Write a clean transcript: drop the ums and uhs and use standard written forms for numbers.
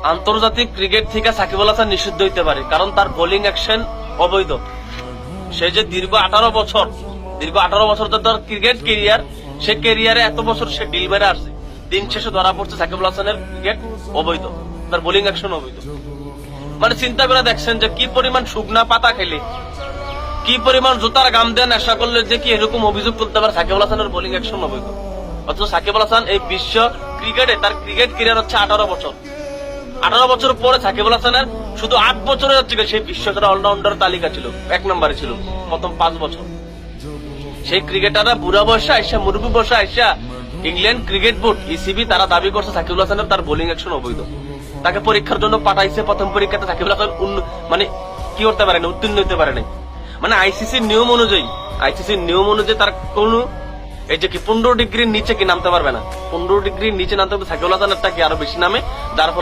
আন্তর্জাতিক ক্রিকেট থেকে সাকিব আল হাসান নিষিদ্ধ হইতে পারে, কারণ তার বোলিং অ্যাকশন অবৈধ। সে যে দীর্ঘ 18 বছর তার ক্রিকেট কেরিয়ার, সে কেরিয়ারে এত বছর সে ডিল মেরে আসছে, দিন শেষে ধরা পড়ছে সাকিব আল হাসানের ক্রিকেট অবৈধ, তার বোলিং অ্যাকশন অবৈধ। মানে চিন্তা করে দেখছেন যে কি পরিমাণ শুকনা পাতা খেলে, কি পরিমাণ জুতার গাম দেন নেশা করলে যে কি এরকম অভিযোগ করতে পারে সাকিব আল হাসানের বোলিং অ্যাকশন অবৈধ। অথচ সাকিব আল হাসান এই বিশ্ব ক্রিকেটে তার ক্রিকেট ক্যারিয়ার হচ্ছে 18 বছর। 18 বছর পরে সাকিব আল হাসানের শুধু 8 বছরের হচ্ছে সেই বিশ্বসেরা অলরাউন্ডার তালিকা ছিল, 1 নম্বরে ছিল প্রথম 5 বছর। সেই ক্রিকেটাররা বুড়া বয়সে আইসা, মুরব্বী বয়সে আইসা ইংল্যান্ড ক্রিকেট বোর্ড ইসিবি তারা দাবি করছে সাকিব আল হাসানের তার বোলিং অ্যাকশন অবৈধ। তাকে পরীক্ষার জন্য পাঠাইছে, প্রথম পরীক্ষাতে সাকিব আল হাসান মানে কি করতে পারে না, উত্তীর্ণ হতে পারে নাই। মানে আইসিসির নিয়ম অনুযায়ী তার কোন এই যে কি 15 ডিগ্রির নিচে কি নামতে পারবে না, 15 ডিগ্রির নিচে নামতে হবে সাকিব আল হাসানেরটা কি আরো বেশি নামে, যার ফলে